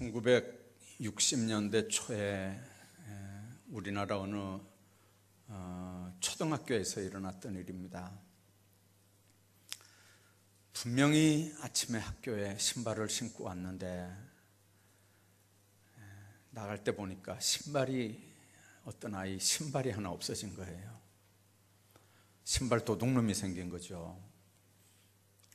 1960년대 초에 우리나라 어느 초등학교에서 일어났던 일입니다. 분명히 아침에 학교에 신발을 신고 왔는데 나갈 때 보니까 어떤 아이 신발이 하나 없어진 거예요. 신발 도둑놈이 생긴 거죠.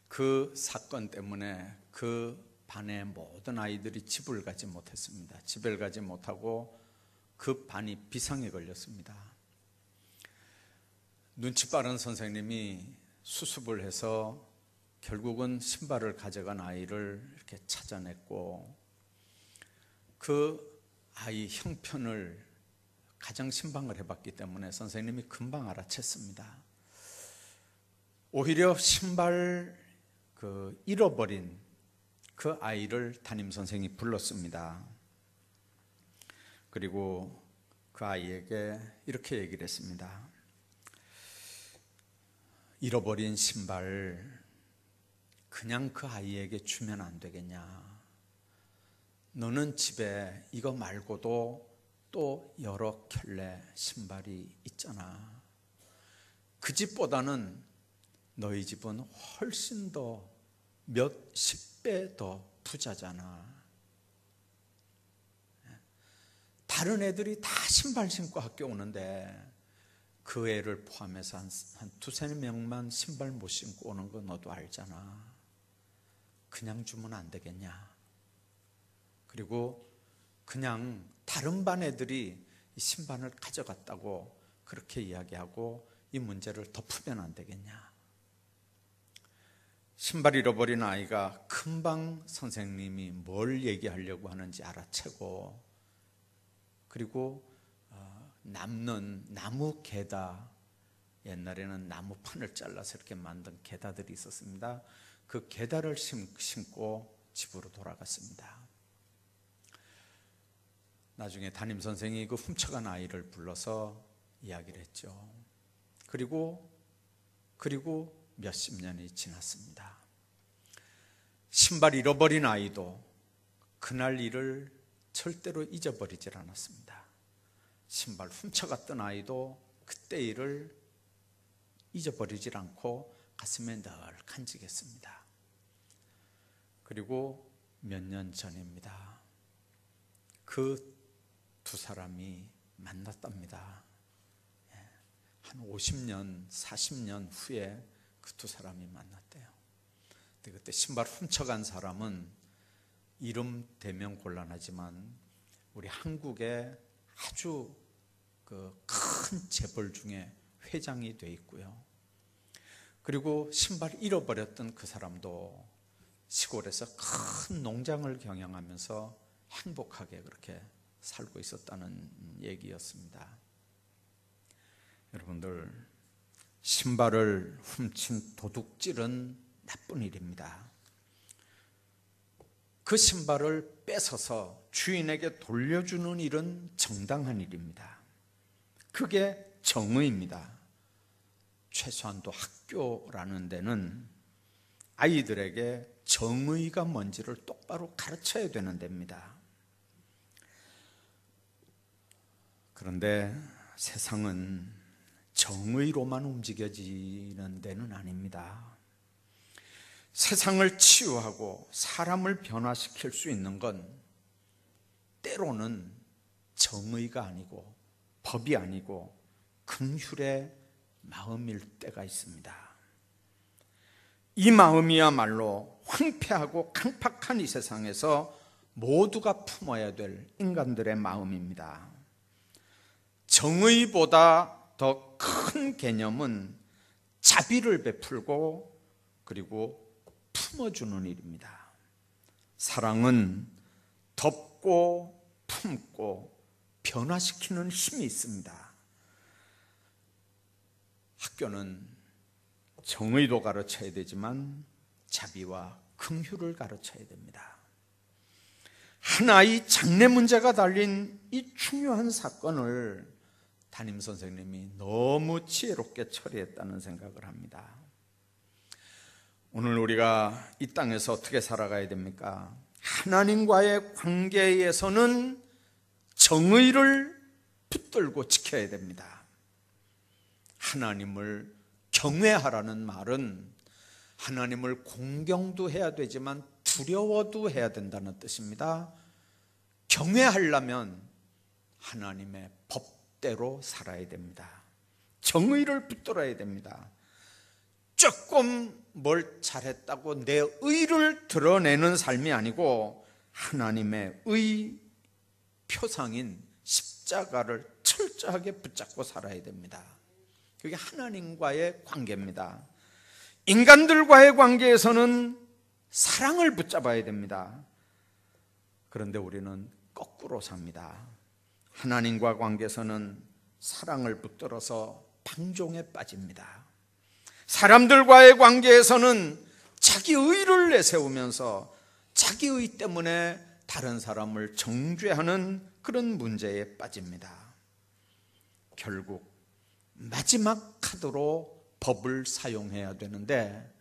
그 사건 때문에 그 반의 모든 아이들이 집을 가지 못했습니다. 집을 가지 못하고 그 반이 비상에 걸렸습니다. 눈치 빠른 선생님이 수습을 해서 결국은 신발을 가져간 아이를 이렇게 찾아냈고 그 아이 형편을 가정 신방을 해봤기 때문에 선생님이 금방 알아챘습니다. 오히려 신발 잃어버린 그 아이를 담임 선생님이 불렀습니다. 그리고 그 아이에게 이렇게 얘기를 했습니다. 잃어버린 신발 그냥 그 아이에게 주면 안 되겠냐? 너는 집에 이거 말고도 또 여러 켤레 신발이 있잖아. 그 집보다는 너희 집은 훨씬 더 몇십 배 더 부자잖아. 다른 애들이 다 신발 신고 학교 오는데 그 애를 포함해서 한 두세 명만 신발 못 신고 오는 거 너도 알잖아. 그냥 주면 안 되겠냐? 그리고 그냥 다른 반 애들이 이 신발을 가져갔다고 그렇게 이야기하고 이 문제를 덮으면 안 되겠냐? 신발 잃어버린 아이가 금방 선생님이 뭘 얘기하려고 하는지 알아채고 그리고 남는 나무 게다, 옛날에는 나무판을 잘라서 이렇게 만든 게다들이 있었습니다. 그 게다를 신고 집으로 돌아갔습니다. 나중에 담임 선생이 그 훔쳐간 아이를 불러서 이야기를 했죠. 그리고 몇십 년이 지났습니다. 신발 잃어버린 아이도 그날 일을 절대로 잊어버리질 않았습니다. 신발 훔쳐갔던 아이도 그때 일을 잊어버리질 않고 가슴에 늘 간직했습니다. 그리고 몇 년 전입니다. 그 두 사람이 만났답니다. 한 50년, 40년 후에 그 두 사람이 만났대요. 근데 그때 신발 훔쳐간 사람은 이름 대명 곤란하지만 우리 한국의 아주 큰 재벌 중에 회장이 돼 있고요. 그리고 신발 잃어버렸던 그 사람도 시골에서 큰 농장을 경영하면서 행복하게 그렇게 살고 있었다는 얘기였습니다. 여러분들, 신발을 훔친 도둑질은 나쁜 일입니다. 그 신발을 뺏어서 주인에게 돌려주는 일은 정당한 일입니다. 그게 정의입니다. 최소한도 학교라는 데는 아이들에게 정의가 뭔지를 똑바로 가르쳐야 되는 데입니다. 그런데 세상은 정의로만 움직여지는 데는 아닙니다. 세상을 치유하고 사람을 변화시킬 수 있는 건 때로는 정의가 아니고 법이 아니고 긍휼의 마음일 때가 있습니다. 이 마음이야말로 황폐하고 강팍한 이 세상에서 모두가 품어야 될 인간들의 마음입니다. 정의보다 더 큰 개념은 자비를 베풀고 그리고 품어주는 일입니다. 사랑은 덮고 품고 변화시키는 힘이 있습니다. 학교는 정의도 가르쳐야 되지만 자비와 긍휼을 가르쳐야 됩니다. 하나의 장래 문제가 달린 이 중요한 사건을 담임 선생님이 너무 지혜롭게 처리했다는 생각을 합니다. 오늘 우리가 이 땅에서 어떻게 살아가야 됩니까? 하나님과의 관계에서는 정의를 붙들고 지켜야 됩니다. 하나님을 경외하라는 말은 하나님을 공경도 해야 되지만 두려워도 해야 된다는 뜻입니다. 경외하려면 하나님의 법대로 살아야 됩니다. 정의를 붙들어야 됩니다. 조금 뭘 잘했다고 내 의를 드러내는 삶이 아니고 하나님의 의 표상인 십자가를 철저하게 붙잡고 살아야 됩니다. 그게 하나님과의 관계입니다. 인간들과의 관계에서는 사랑을 붙잡아야 됩니다. 그런데 우리는 거꾸로 삽니다. 하나님과 관계에서는 사랑을 붙들어서 방종에 빠집니다. 사람들과의 관계에서는 자기 의를 내세우면서 자기 의 때문에 다른 사람을 정죄하는 그런 문제에 빠집니다. 결국 마지막 카드로 법을 사용해야 되는데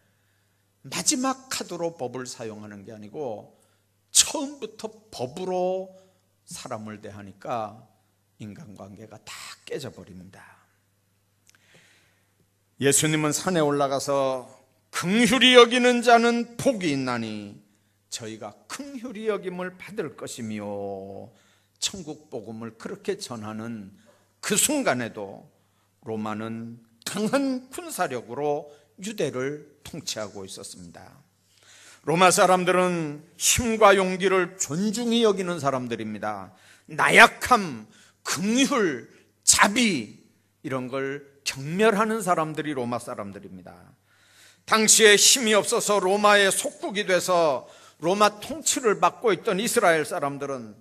마지막 카드로 법을 사용하는 게 아니고 처음부터 법으로 사람을 대하니까 인간관계가 다 깨져버립니다. 예수님은 산에 올라가서 긍휼히 여기는 자는 복이 있나니 저희가 긍휼히 여김을 받을 것이며, 천국 복음을 그렇게 전하는 그 순간에도 로마는 강한 군사력으로 유대를 통치하고 있었습니다. 로마 사람들은 힘과 용기를 존중히 여기는 사람들입니다. 나약함, 긍휼, 자비 이런 걸 경멸하는 사람들이 로마 사람들입니다. 당시에 힘이 없어서 로마의 속국이 돼서 로마 통치를 받고 있던 이스라엘 사람들은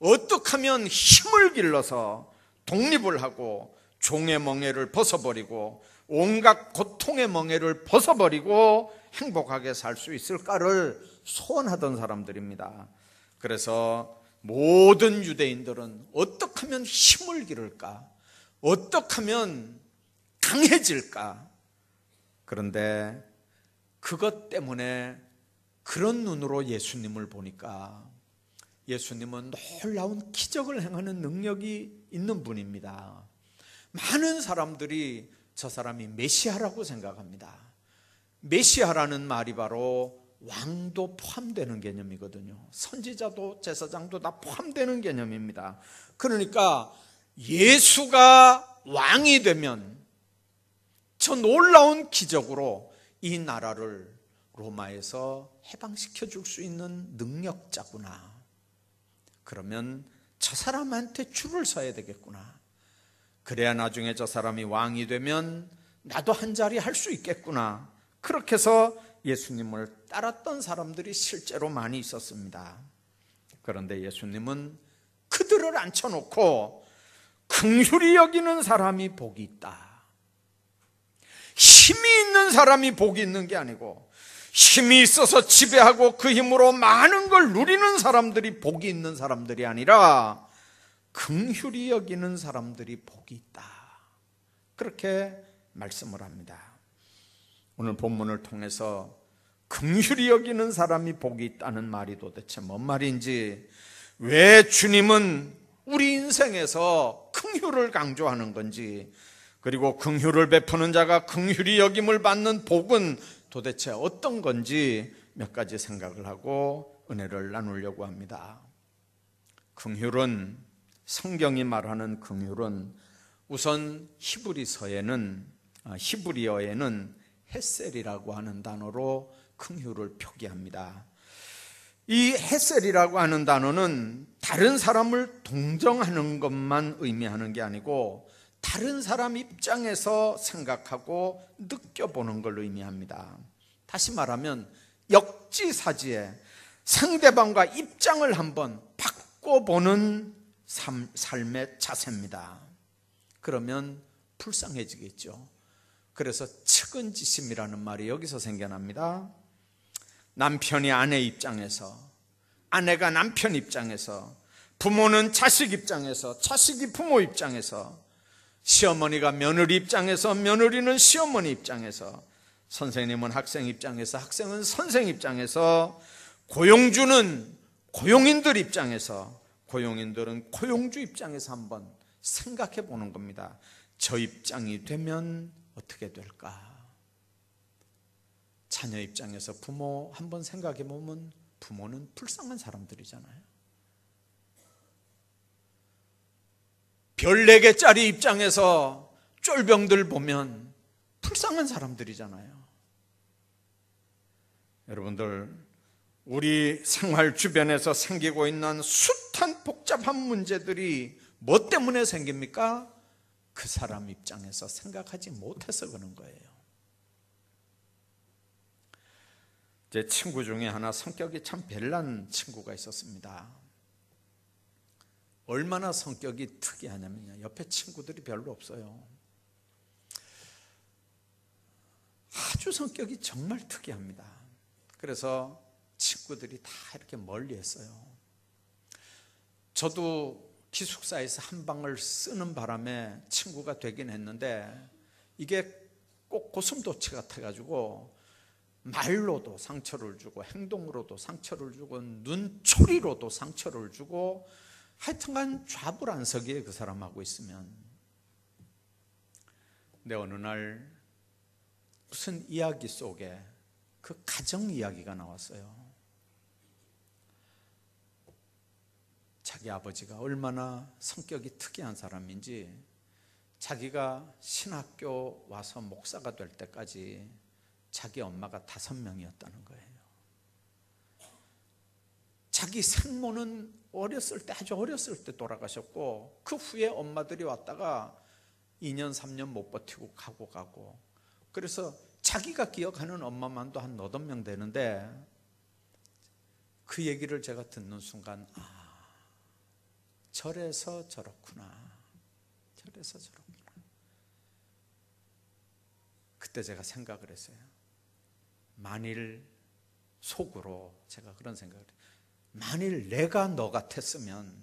어떻게 하면 힘을 길러서 독립을 하고 종의 멍에를 벗어버리고 온갖 고통의 멍에를 벗어버리고 행복하게 살 수 있을까를 소원하던 사람들입니다. 그래서 모든 유대인들은 어떻게 하면 힘을 기를까? 어떻게 하면 강해질까? 그런데 그것 때문에 그런 눈으로 예수님을 보니까 예수님은 놀라운 기적을 행하는 능력이 있는 분입니다. 많은 사람들이 저 사람이 메시아라고 생각합니다. 메시아라는 말이 바로 왕도 포함되는 개념이거든요. 선지자도 제사장도 다 포함되는 개념입니다. 그러니까 예수가 왕이 되면 저 놀라운 기적으로 이 나라를 로마에서 해방시켜 줄 수 있는 능력자구나. 그러면 저 사람한테 줄을 서야 되겠구나. 그래야 나중에 저 사람이 왕이 되면 나도 한 자리 할 수 있겠구나. 그렇게 해서 예수님을 따랐던 사람들이 실제로 많이 있었습니다. 그런데 예수님은 그들을 앉혀놓고 긍휼히 여기는 사람이 복이 있다. 힘이 있는 사람이 복이 있는 게 아니고 힘이 있어서 지배하고 그 힘으로 많은 걸 누리는 사람들이 복이 있는 사람들이 아니라 긍휼히 여기는 사람들이 복이 있다. 그렇게 말씀을 합니다. 오늘 본문을 통해서 긍휼히 여기는 사람이 복이 있다는 말이 도대체 뭔 말인지, 왜 주님은 우리 인생에서 긍휼을 강조하는 건지, 그리고 긍휼을 베푸는 자가 긍휼히 여김을 받는 복은 도대체 어떤 건지 몇 가지 생각을 하고 은혜를 나누려고 합니다. 긍휼은, 성경이 말하는 긍휼은 우선 히브리어에는 헤셀이라고 하는 단어로 긍휼을 표기합니다. 이 헤셀이라고 하는 단어는 다른 사람을 동정하는 것만 의미하는 게 아니고 다른 사람 입장에서 생각하고 느껴보는 걸 의미합니다. 다시 말하면 역지사지에 상대방과 입장을 한번 바꿔보는 삶의 자세입니다. 그러면 불쌍해지겠죠. 그래서 측은지심이라는 말이 여기서 생겨납니다. 남편이 아내 입장에서, 아내가 남편 입장에서, 부모는 자식 입장에서, 자식이 부모 입장에서, 시어머니가 며느리 입장에서, 며느리는 시어머니 입장에서, 선생님은 학생 입장에서, 학생은 선생 입장에서, 고용주는 고용인들 입장에서, 고용인들은 고용주 입장에서 한번 생각해 보는 겁니다. 저 입장이 되면 어떻게 될까? 자녀 입장에서 부모 한번 생각해 보면 부모는 불쌍한 사람들이잖아요. 별 4개짜리 입장에서 쫄병들 보면 불쌍한 사람들이잖아요. 여러분들, 우리 생활 주변에서 생기고 있는 숱한 복잡한 문제들이 뭐 때문에 생깁니까? 그 사람 입장에서 생각하지 못해서 그런 거예요. 제 친구 중에 하나 성격이 참 별난 친구가 있었습니다. 얼마나 성격이 특이하냐면요, 옆에 친구들이 별로 없어요. 아주 성격이 정말 특이합니다. 그래서 친구들이 다 이렇게 멀리 했어요. 저도 기숙사에서 한 방을 쓰는 바람에 친구가 되긴 했는데, 이게 꼭 고슴도치 같아가지고 말로도 상처를 주고 행동으로도 상처를 주고 눈초리로도 상처를 주고, 하여튼간 좌불안석이에요, 그 사람하고 있으면. 근데 어느 날 무슨 이야기 속에 그 가정 이야기가 나왔어요. 자기 아버지가 얼마나 성격이 특이한 사람인지, 자기가 신학교 와서 목사가 될 때까지 자기 엄마가 5명이었다는 거예요. 자기 생모는 어렸을 때, 아주 어렸을 때 돌아가셨고, 그 후에 엄마들이 왔다가 2년 3년 못 버티고 가고 그래서 자기가 기억하는 엄마만도 한 8명 되는데, 그 얘기를 제가 듣는 순간, 저래서 저렇구나, 저래서 저렇구나. 그때 제가 생각을 했어요. 만일, 속으로 제가 그런 생각을 해요. 만일 내가 너 같았으면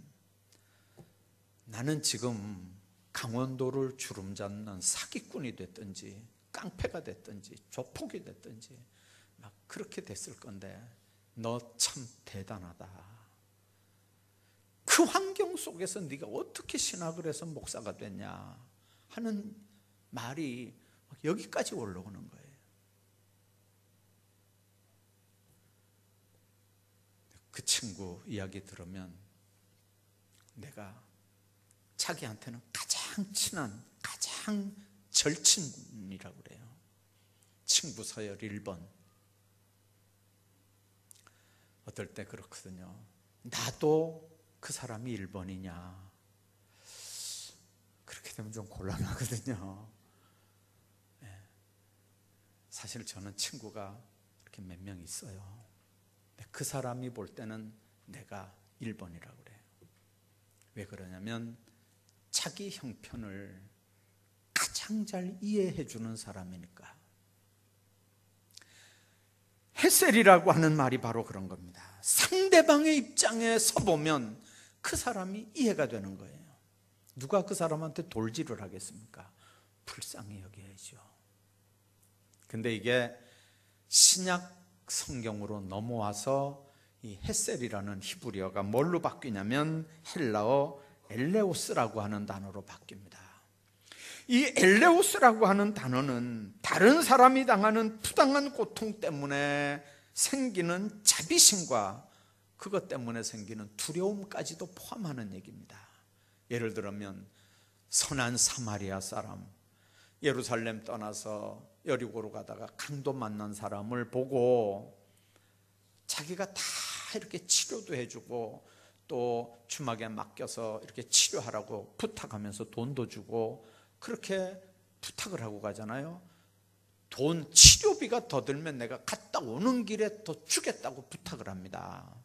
나는 지금 강원도를 주름잡는 사기꾼이 됐든지 깡패가 됐든지 조폭이 됐든지 막 그렇게 됐을 건데, 너 참 대단하다. 그 환경 속에서 네가 어떻게 신학을 해서 목사가 됐냐 하는 말이 여기까지 올라오는 거예요. 그 친구 이야기 들으면 내가 자기한테는 가장 친한, 가장 절친이라고 그래요. 친구 서열 1번. 어떨 때 그렇거든요. 나도 그 사람이 1번이냐. 그렇게 되면 좀 곤란하거든요. 사실 저는 친구가 이렇게 몇 명 있어요. 그 사람이 볼 때는 내가 1번이라고 그래요. 왜 그러냐면 자기 형편을 가장 잘 이해해 주는 사람이니까. 헤셀이라고 하는 말이 바로 그런 겁니다. 상대방의 입장에 서보면 그 사람이 이해가 되는 거예요. 누가 그 사람한테 돌질을 하겠습니까? 불쌍히 여겨야죠. 근데 이게 신약 성경으로 넘어와서 이 헤셀이라는 히브리어가 뭘로 바뀌냐면 헬라어 엘레오스라고 하는 단어로 바뀝니다. 이 엘레오스라고 하는 단어는 다른 사람이 당하는 부당한 고통 때문에 생기는 자비심과 그것 때문에 생기는 두려움까지도 포함하는 얘기입니다. 예를 들면 선한 사마리아 사람, 예루살렘 떠나서 여리고로 가다가 강도 만난 사람을 보고 자기가 다 이렇게 치료도 해주고 또 주막에 맡겨서 이렇게 치료하라고 부탁하면서 돈도 주고 그렇게 부탁을 하고 가잖아요. 돈, 치료비가 더 들면 내가 갔다 오는 길에 더 주겠다고 부탁을 합니다.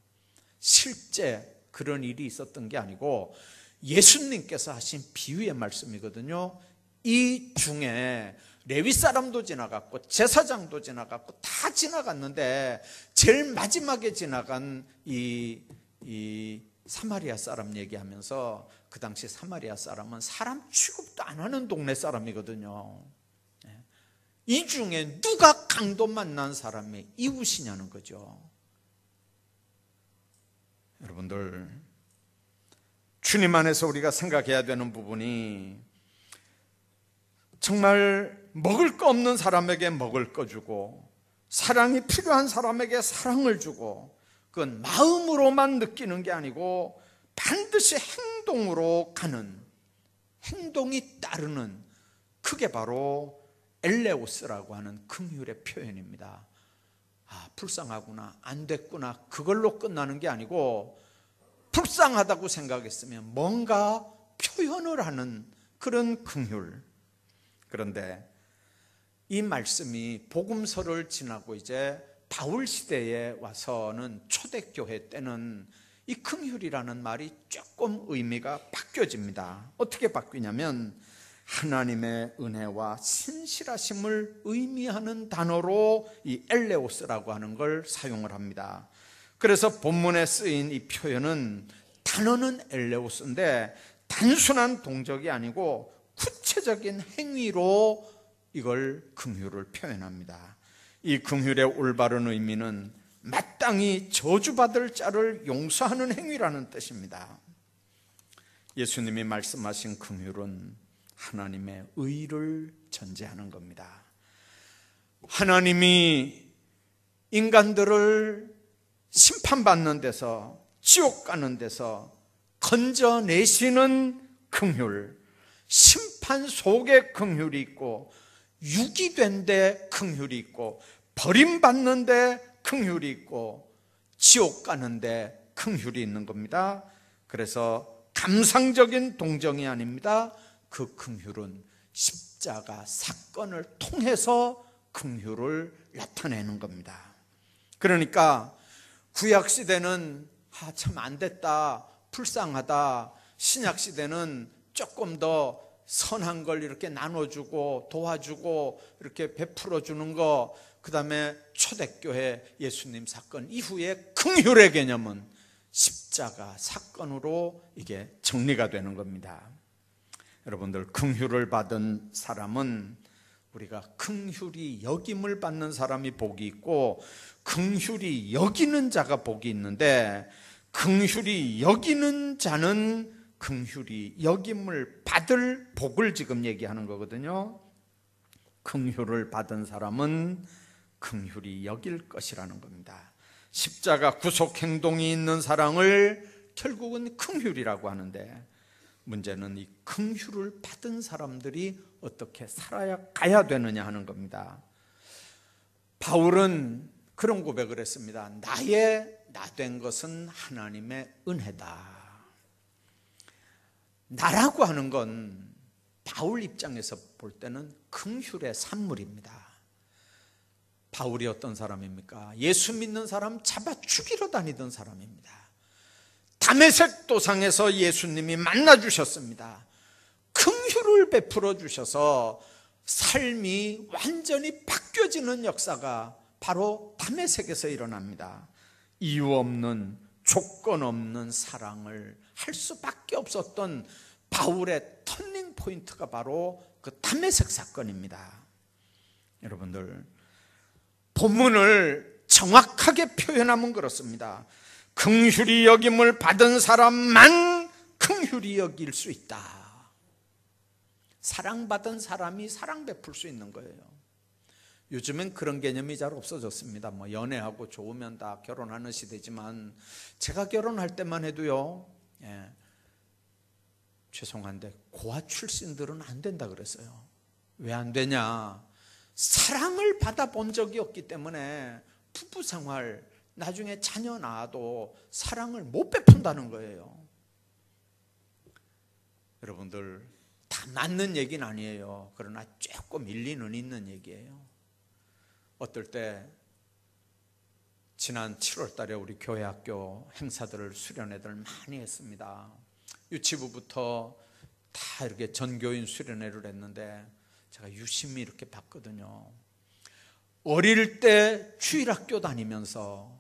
실제 그런 일이 있었던 게 아니고 예수님께서 하신 비유의 말씀이거든요. 이 중에 레위 사람도 지나갔고 제사장도 지나갔고 다 지나갔는데 제일 마지막에 지나간 이 사마리아 사람 얘기하면서, 그 당시 사마리아 사람은 사람 취급도 안 하는 동네 사람이거든요. 이 중에 누가 강도 만난 사람의 이웃이냐는 거죠. 여러분들, 주님 안에서 우리가 생각해야 되는 부분이 정말 먹을 거 없는 사람에게 먹을 거 주고 사랑이 필요한 사람에게 사랑을 주고, 그건 마음으로만 느끼는 게 아니고 반드시 행동으로 가는, 행동이 따르는, 그게 바로 엘레오스라고 하는 긍휼의 표현입니다. 아, 불쌍하구나, 안 됐구나, 그걸로 끝나는 게 아니고 불쌍하다고 생각했으면 뭔가 표현을 하는 그런 긍휼. 그런데 이 말씀이 복음서를 지나고 이제 바울 시대에 와서는, 초대교회 때는 이 긍휼이라는 말이 조금 의미가 바뀌어집니다. 어떻게 바뀌냐면 하나님의 은혜와 신실하심을 의미하는 단어로 이 엘레오스라고 하는 걸 사용을 합니다. 그래서 본문에 쓰인 이 표현은, 단어는 엘레오스인데 단순한 동적이 아니고 구체적인 행위로 이걸 긍휼을 표현합니다. 이 긍휼의 올바른 의미는 마땅히 저주받을 자를 용서하는 행위라는 뜻입니다. 예수님이 말씀하신 긍휼은 하나님의 의를 전제하는 겁니다. 하나님이 인간들을 심판받는 데서, 지옥 가는 데서 건져내시는 긍휼, 심판 속에 긍휼이 있고, 유기된 데 긍휼이 있고, 버림받는 데 긍휼이 있고, 지옥 가는 데 긍휼이 있는 겁니다. 그래서 감상적인 동정이 아닙니다. 그 긍휼은 십자가 사건을 통해서 긍휼을 나타내는 겁니다. 그러니까 구약시대는 참 안 됐다, 불쌍하다, 신약시대는 조금 더 선한 걸 이렇게 나눠주고 도와주고 이렇게 베풀어주는 거, 그 다음에 초대교회 예수님 사건 이후에 긍휼의 개념은 십자가 사건으로 이게 정리가 되는 겁니다. 여러분들, 긍휼을 받은 사람은, 우리가 긍휼히 여김을 받는 사람이 복이 있고 긍휼히 여기는 자가 복이 있는데, 긍휼히 여기는 자는 긍휼히 여김을 받을 복을 지금 얘기하는 거거든요. 긍휼을 받은 사람은 긍휼히 여길 것이라는 겁니다. 십자가 구속 행동이 있는 사랑을 결국은 긍휼이라고 하는데, 문제는 이 긍휼을 받은 사람들이 어떻게 살아야 가야 되느냐 하는 겁니다. 바울은 그런 고백을 했습니다. 나의 나된 것은 하나님의 은혜다. 나라고 하는 건 바울 입장에서 볼 때는 긍휼의 산물입니다. 바울이 어떤 사람입니까? 예수 믿는 사람 잡아 죽이러 다니던 사람입니다. 다메섹 도상에서 예수님이 만나 주셨습니다. 긍휼을 베풀어 주셔서 삶이 완전히 바뀌어지는 역사가 바로 다메섹에서 일어납니다. 이유 없는, 조건 없는 사랑을 할 수밖에 없었던 바울의 터닝 포인트가 바로 그 다메섹 사건입니다. 여러분들, 본문을 정확하게 표현하면 그렇습니다. 긍휼히 여김을 받은 사람만 긍휼히 여길 수 있다. 사랑받은 사람이 사랑 베풀 수 있는 거예요. 요즘엔 그런 개념이 잘 없어졌습니다. 뭐 연애하고 좋으면 다 결혼하는 시대지만, 제가 결혼할 때만 해도요, 죄송한데 고아 출신들은 안 된다 그랬어요. 왜 안 되냐? 사랑을 받아본 적이 없기 때문에 부부 생활, 나중에 자녀 낳아도 사랑을 못 베푼다는 거예요. 여러분들, 다 맞는 얘기는 아니에요. 그러나 조금 일리는 있는 얘기예요. 어떨 때 지난 7월 달에 우리 교회 학교 행사들을 수련회들을 많이 했습니다. 유치부부터 다 이렇게 전교인 수련회를 했는데 제가 유심히 이렇게 봤거든요. 어릴 때 주일학교 다니면서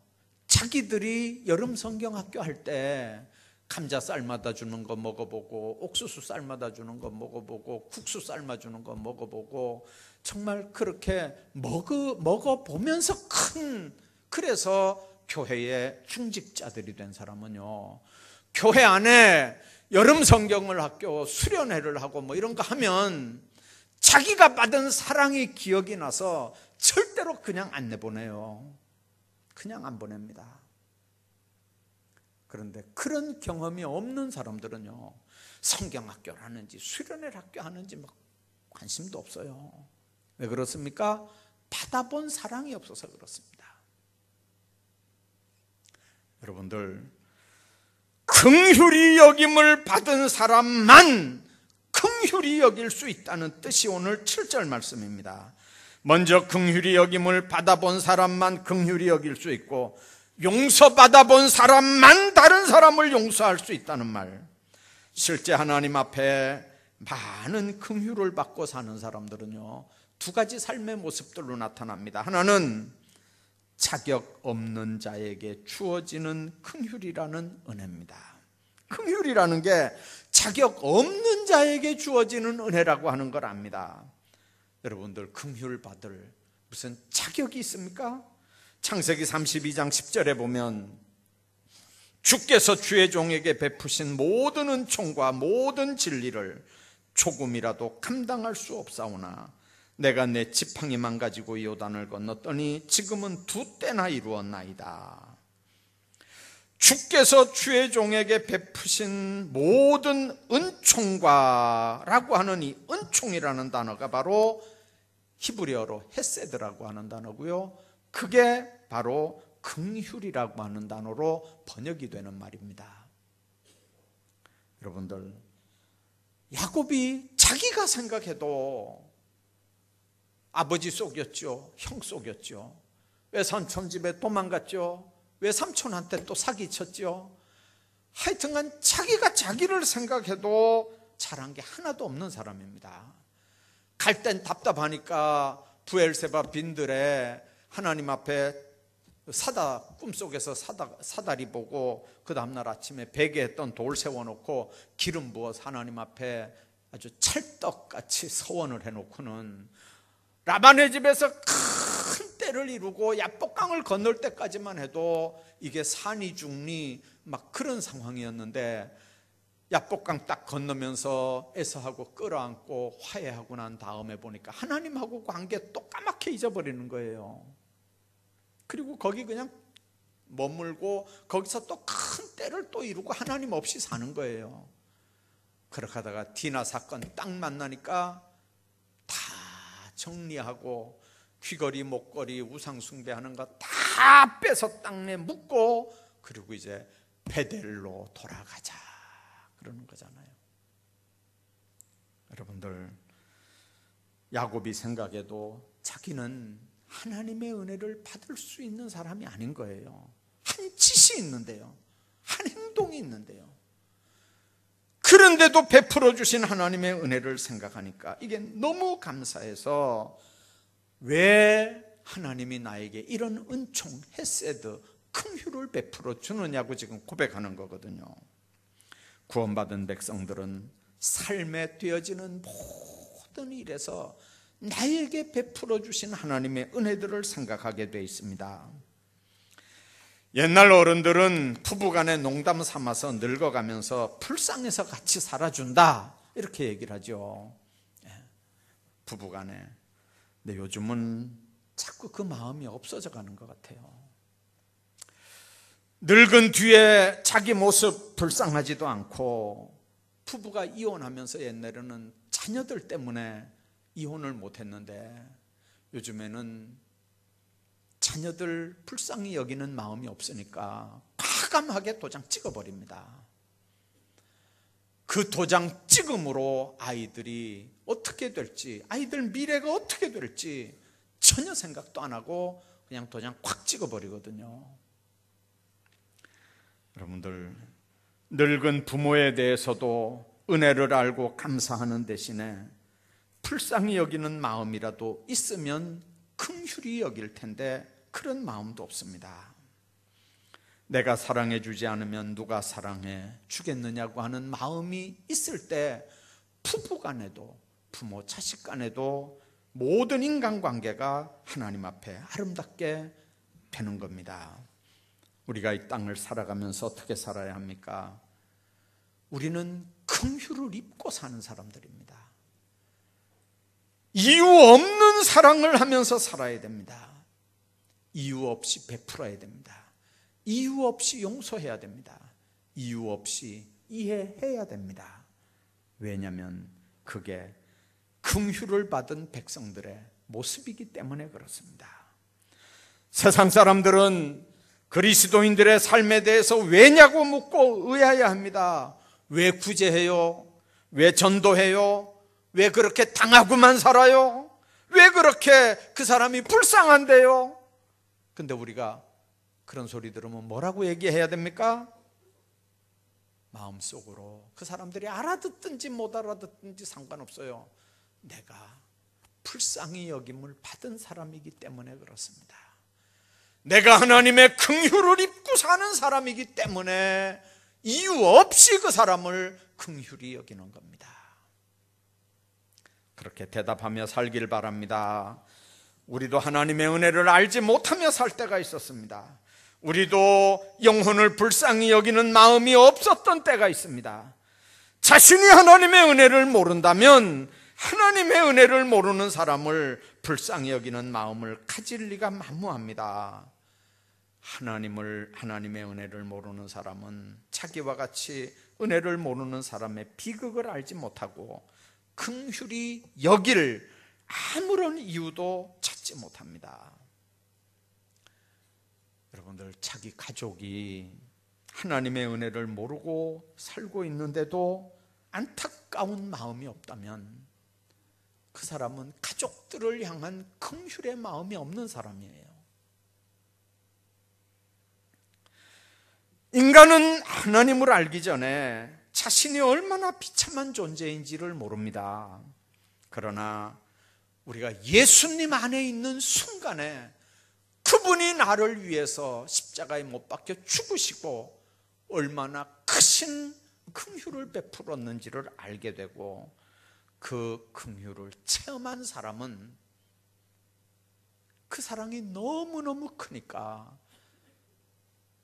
자기들이 여름 성경학교 할 때 감자 삶아다 주는 거 먹어보고, 옥수수 삶아다 주는 거 먹어보고, 국수 삶아주는 거 먹어보고, 정말 그렇게 먹어보면서 그래서 교회의 중직자들이 된 사람은요, 교회 안에 여름 성경을 학교 수련회를 하고 뭐 이런 거 하면 자기가 받은 사랑이 기억이 나서 절대로 그냥 안 내보내요. 그냥 안 보냅니다. 그런데 그런 경험이 없는 사람들은요, 성경학교를 하는지 수련회를 학교 하는지 막 관심도 없어요. 왜 그렇습니까? 받아본 사랑이 없어서 그렇습니다. 여러분들, 긍휼히 여김을 받은 사람만 긍휼히 여길 수 있다는 뜻이 오늘 7절 말씀입니다. 먼저 긍휼히 여김을 받아본 사람만 긍휼히 여길 수 있고, 용서받아본 사람만 다른 사람을 용서할 수 있다는 말. 실제 하나님 앞에 많은 긍휼을 받고 사는 사람들은요, 두 가지 삶의 모습들로 나타납니다. 하나는 자격 없는 자에게 주어지는 긍휼이라는 은혜입니다. 긍휼이라는 게 자격 없는 자에게 주어지는 은혜라고 하는 걸 압니다. 여러분들, 긍휼 받을 무슨 자격이 있습니까? 창세기 32장 10절에 보면 주께서 주의 종에게 베푸신 모든 은총과 모든 진리를 조금이라도 감당할 수 없사오나 내가 내 지팡이만 가지고 요단을 건넜더니 지금은 2때나 이루었나이다. 주께서 주의 종에게 베푸신 모든 은총과 라고 하는 이 은총이라는 단어가 바로 히브리어로 헤세드라고 하는 단어고요, 그게 바로 긍휼이라고 하는 단어로 번역이 되는 말입니다. 여러분들, 야곱이 자기가 생각해도 아버지 속였죠, 형 속였죠, 왜 삼촌 집에 도망갔죠, 왜 삼촌한테 또 사기쳤죠. 하여튼간 자기가 자기를 생각해도 잘한 게 하나도 없는 사람입니다. 갈 땐 답답하니까 브엘세바 빈들에 하나님 앞에 꿈속에서 사다리 보고 그 다음날 아침에 베개 했던 돌 세워놓고 기름 부어서 하나님 앞에 아주 찰떡같이 서원을 해놓고는 라반의 집에서 큰 때를 이루고 야복강을 건널 때까지만 해도 이게 산이 죽니 막 그런 상황이었는데, 야복강 딱 건너면서 에서하고 끌어안고 화해하고 난 다음에 보니까 하나님하고 관계 또 까맣게 잊어버리는 거예요. 그리고 거기 그냥 머물고 거기서 또 큰 때를 또 이루고 하나님 없이 사는 거예요. 그렇게 하다가 디나 사건 딱 만나니까 다 정리하고 귀걸이 목걸이 우상 숭배하는 거 다 빼서 땅에 묻고, 그리고 이제 베델로 돌아가자 그러는 거잖아요. 여러분들, 야곱이 생각해도 자기는 하나님의 은혜를 받을 수 있는 사람이 아닌 거예요. 한 짓이 있는데요, 한 행동이 있는데요, 그런데도 베풀어 주신 하나님의 은혜를 생각하니까 이게 너무 감사해서 왜 하나님이 나에게 이런 은총, 헤세드, 긍휼을 베풀어 주느냐고 지금 고백하는 거거든요. 구원받은 백성들은 삶에 되어지는 모든 일에서 나에게 베풀어 주신 하나님의 은혜들을 생각하게 되어 있습니다. 옛날 어른들은 부부간에 농담 삼아서 늙어가면서 불쌍해서 같이 살아준다 이렇게 얘기를 하죠. 부부간에. 근데 요즘은 자꾸 그 마음이 없어져 가는 것 같아요. 늙은 뒤에 자기 모습 불쌍하지도 않고, 부부가 이혼하면서 옛날에는 자녀들 때문에 이혼을 못했는데 요즘에는 자녀들 불쌍히 여기는 마음이 없으니까 과감하게 도장 찍어버립니다. 그 도장 찍음으로 아이들이 어떻게 될지, 아이들 미래가 어떻게 될지 전혀 생각도 안 하고 그냥 도장 콱 찍어버리거든요. 여러분들, 늙은 부모에 대해서도 은혜를 알고 감사하는 대신에 불쌍히 여기는 마음이라도 있으면 긍휼히 여길 텐데 그런 마음도 없습니다. 내가 사랑해 주지 않으면 누가 사랑해 주겠느냐고 하는 마음이 있을 때 부부간에도 부모 자식 간에도 모든 인간관계가 하나님 앞에 아름답게 되는 겁니다. 우리가 이 땅을 살아가면서 어떻게 살아야 합니까? 우리는 긍휼을 입고 사는 사람들입니다. 이유 없는 사랑을 하면서 살아야 됩니다. 이유 없이 베풀어야 됩니다. 이유 없이 용서해야 됩니다. 이유 없이 이해해야 됩니다. 왜냐하면 그게 긍휼을 받은 백성들의 모습이기 때문에 그렇습니다. 세상 사람들은 그리스도인들의 삶에 대해서 왜냐고 묻고 의아해합니다. 왜 구제해요? 왜 전도해요? 왜 그렇게 당하고만 살아요? 왜 그렇게 그 사람이 불쌍한데요? 근데 우리가 그런 소리 들으면 뭐라고 얘기해야 됩니까? 마음속으로 그 사람들이 알아듣든지 못 알아듣든지 상관없어요. 내가 불쌍히 여김을 받은 사람이기 때문에 그렇습니다. 내가 하나님의 긍휼을 입고 사는 사람이기 때문에 이유 없이 그 사람을 긍휼히 여기는 겁니다. 그렇게 대답하며 살길 바랍니다. 우리도 하나님의 은혜를 알지 못하며 살 때가 있었습니다. 우리도 영혼을 불쌍히 여기는 마음이 없었던 때가 있습니다. 자신이 하나님의 은혜를 모른다면 하나님의 은혜를 모르는 사람을 불쌍히 여기는 마음을 가질 리가 만무합니다. 하나님의 은혜를 모르는 사람은 자기와 같이 은혜를 모르는 사람의 비극을 알지 못하고 긍휼히 여길 아무런 이유도 찾지 못합니다. 여러분들, 자기 가족이 하나님의 은혜를 모르고 살고 있는데도 안타까운 마음이 없다면 그 사람은 가족들을 향한 긍휼의 마음이 없는 사람이에요. 인간은 하나님을 알기 전에 자신이 얼마나 비참한 존재인지를 모릅니다. 그러나 우리가 예수님 안에 있는 순간에 그분이 나를 위해서 십자가에 못 박혀 죽으시고 얼마나 크신 긍휼을 베풀었는지를 알게 되고 그 긍휼을 체험한 사람은 그 사랑이 너무너무 크니까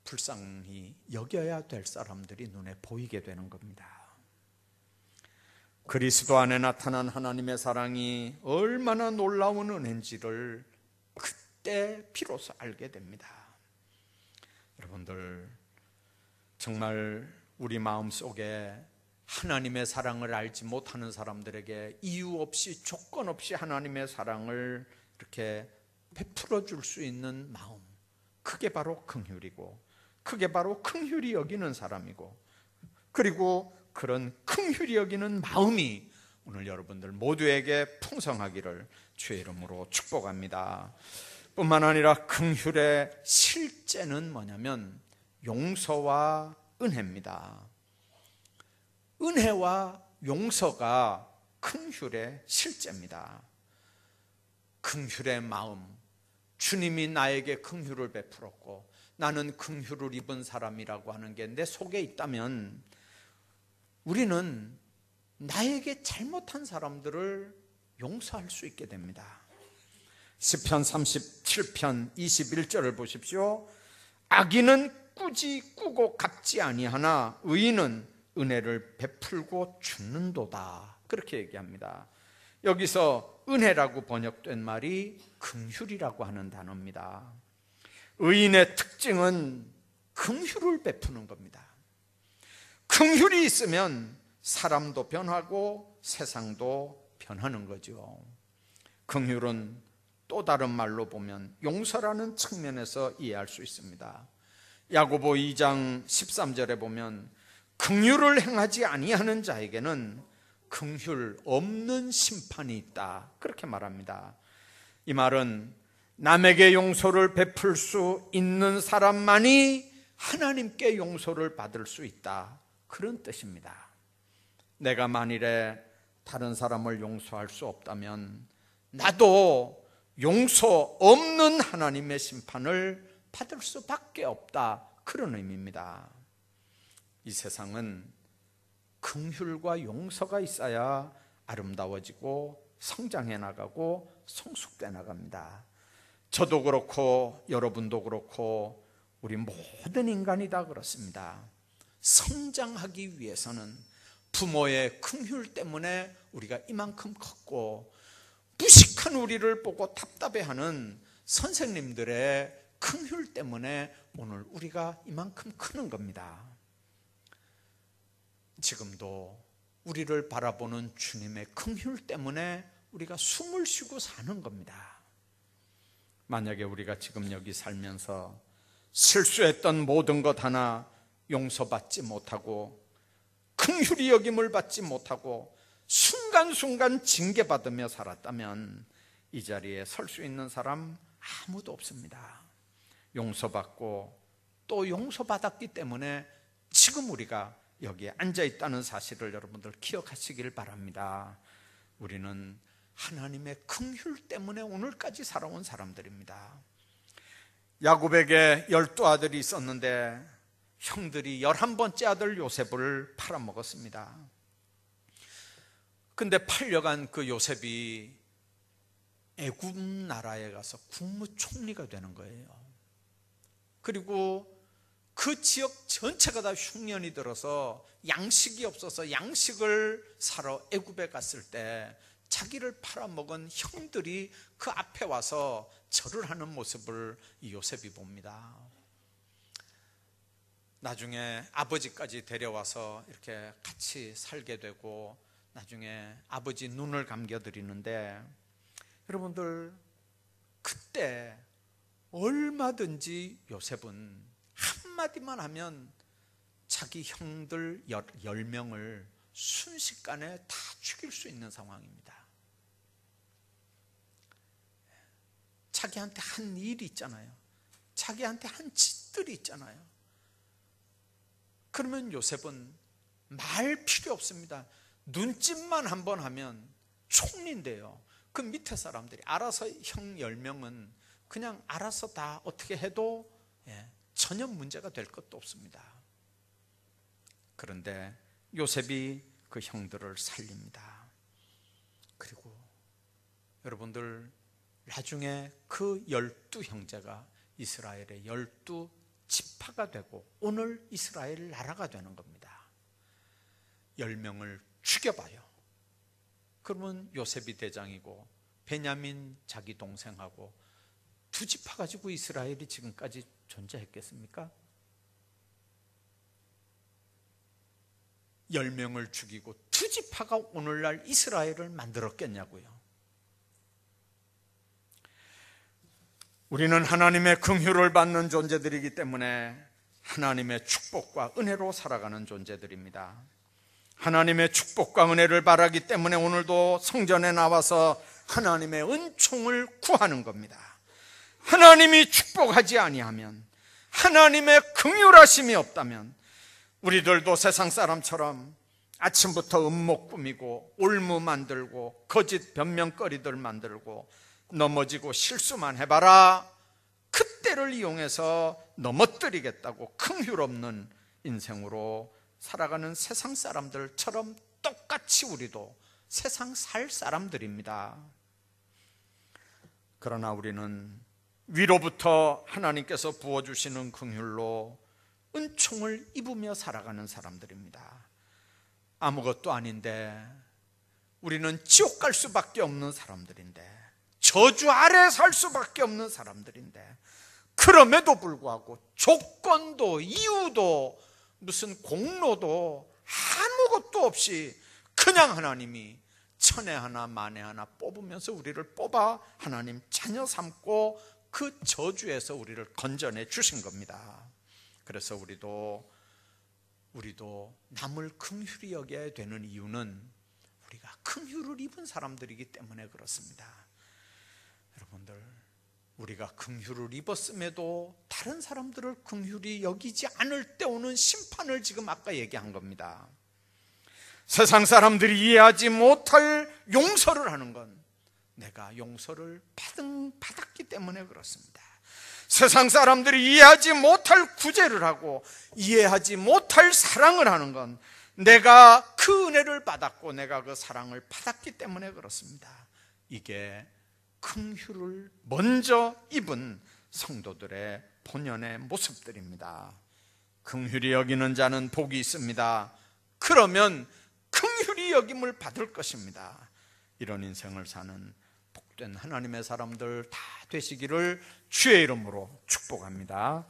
불쌍히 여겨야 될 사람들이 눈에 보이게 되는 겁니다. 그리스도 안에 나타난 하나님의 사랑이 얼마나 놀라운 은혜인지를 그때 비로소 알게 됩니다. 여러분들, 정말 우리 마음속에 하나님의 사랑을 알지 못하는 사람들에게 이유 없이 조건 없이 하나님의 사랑을 이렇게 베풀어 줄 수 있는 마음, 그게 바로 긍휼이고 그게 바로 긍휼히 여기는 사람이고, 그리고 그런 긍휼히 여기는 마음이 오늘 여러분들 모두에게 풍성하기를 주의 이름으로 축복합니다. 뿐만 아니라 긍휼의 실제는 뭐냐면 용서와 은혜입니다. 은혜와 용서가 긍휼의 실제입니다. 긍휼의 마음, 주님이 나에게 긍휼을 베풀었고 나는 긍휼을 입은 사람이라고 하는 게 내 속에 있다면 우리는 나에게 잘못한 사람들을 용서할 수 있게 됩니다. 시편 37편 21절을 보십시오. 악인은 꾸지 꾸고 갚지 아니하나 의인은 은혜를 베풀고 주는도다, 그렇게 얘기합니다. 여기서 은혜라고 번역된 말이 긍휼이라고 하는 단어입니다. 의인의 특징은 긍휼을 베푸는 겁니다. 긍휼이 있으면 사람도 변하고 세상도 변하는 거죠. 긍휼은 또 다른 말로 보면 용서라는 측면에서 이해할 수 있습니다. 야고보 2장 13절에 보면 긍휼을 행하지 아니하는 자에게는 긍휼 없는 심판이 있다, 그렇게 말합니다. 이 말은 남에게 용서를 베풀 수 있는 사람만이 하나님께 용서를 받을 수 있다, 그런 뜻입니다. 내가 만일에 다른 사람을 용서할 수 없다면 나도 용서 없는 하나님의 심판을 받을 수밖에 없다, 그런 의미입니다. 이 세상은 긍휼과 용서가 있어야 아름다워지고 성장해 나가고 성숙돼 나갑니다. 저도 그렇고 여러분도 그렇고 우리 모든 인간이 다 그렇습니다. 성장하기 위해서는 부모의 긍휼 때문에 우리가 이만큼 컸고, 무식한 우리를 보고 답답해하는 선생님들의 긍휼 때문에 오늘 우리가 이만큼 크는 겁니다. 지금도 우리를 바라보는 주님의 긍휼 때문에 우리가 숨을 쉬고 사는 겁니다. 만약에 우리가 지금 여기 살면서 실수했던 모든 것 하나 용서받지 못하고, 긍휼히 여김을 받지 못하고 순간순간 징계받으며 살았다면 이 자리에 설 수 있는 사람 아무도 없습니다. 용서받고 또 용서받았기 때문에 지금 우리가 여기에 앉아있다는 사실을 여러분들 기억하시길 바랍니다. 우리는 하나님의 긍휼 때문에 오늘까지 살아온 사람들입니다. 야곱에게 12아들이 있었는데 형들이 11번째 아들 요셉을 팔아먹었습니다. 근데 팔려간 그 요셉이 애굽 나라에 가서 국무총리가 되는 거예요. 그리고 그 지역 전체가 다 흉년이 들어서 양식이 없어서 양식을 사러 애굽에 갔을 때 자기를 팔아먹은 형들이 그 앞에 와서 절을 하는 모습을 이 요셉이 봅니다. 나중에 아버지까지 데려와서 이렇게 같이 살게 되고, 나중에 아버지 눈을 감겨드리는데, 여러분들 그때 얼마든지 요셉은 한마디만 하면 자기 형들 10명을 순식간에 다 죽일 수 있는 상황입니다. 자기한테 한 일이 있잖아요. 자기한테 한 짓들이 있잖아요. 그러면 요셉은 말 필요 없습니다. 눈짓만 한번 하면 총리인데요, 그 밑에 사람들이 알아서 형 10명은 그냥 알아서 다 어떻게 해도 전혀 문제가 될 것도 없습니다. 그런데 요셉이 그 형들을 살립니다. 그리고 여러분들 나중에 그 12형제가 이스라엘의 12지파가 되고 오늘 이스라엘 나라가 되는 겁니다. 10명을 죽여봐요. 그러면 요셉이 대장이고 베냐민 자기 동생하고 2지파 가지고 이스라엘이 지금까지 존재했겠습니까? 10명을 죽이고 2지파가 오늘날 이스라엘을 만들었겠냐고요. 우리는 하나님의 긍휼을 받는 존재들이기 때문에 하나님의 축복과 은혜로 살아가는 존재들입니다. 하나님의 축복과 은혜를 바라기 때문에 오늘도 성전에 나와서 하나님의 은총을 구하는 겁니다. 하나님이 축복하지 아니하면, 하나님의 긍휼하심이 없다면 우리들도 세상 사람처럼 아침부터 음모 꾸미고 올무 만들고 거짓 변명거리들 만들고 넘어지고 실수만 해봐라, 그때를 이용해서 넘어뜨리겠다고 긍휼 없는 인생으로 살아가는 세상 사람들처럼 똑같이 우리도 세상 살 사람들입니다. 그러나 우리는 위로부터 하나님께서 부어주시는 긍휼로 은총을 입으며 살아가는 사람들입니다. 아무것도 아닌데 우리는 지옥 갈 수밖에 없는 사람들인데, 저주 아래 살 수밖에 없는 사람들인데, 그럼에도 불구하고 조건도 이유도 무슨 공로도 아무것도 없이 그냥 하나님이 천에 하나 만에 하나 뽑으면서 우리를 뽑아 하나님 자녀 삼고 그 저주에서 우리를 건져내 주신 겁니다. 그래서 우리도 남을 긍휼히 여겨야 되는 이유는 우리가 긍휼을 입은 사람들이기 때문에 그렇습니다. 여러분들, 우리가 긍휼을 입었음에도 다른 사람들을 긍휼히 여기지 않을 때 오는 심판을 지금 아까 얘기한 겁니다. 세상 사람들이 이해하지 못할 용서를 하는 건 내가 용서를 받았기 때문에 그렇습니다. 세상 사람들이 이해하지 못할 구제를 하고 이해하지 못할 사랑을 하는 건 내가 그 은혜를 받았고 내가 그 사랑을 받았기 때문에 그렇습니다. 이게 긍휼을 먼저 입은 성도들의 본연의 모습들입니다. 긍휼히 여기는 자는 복이 있습니다. 그러면 긍휼히 여김을 받을 것입니다. 이런 인생을 사는 복된 하나님의 사람들 다 되시기를 주의 이름으로 축복합니다.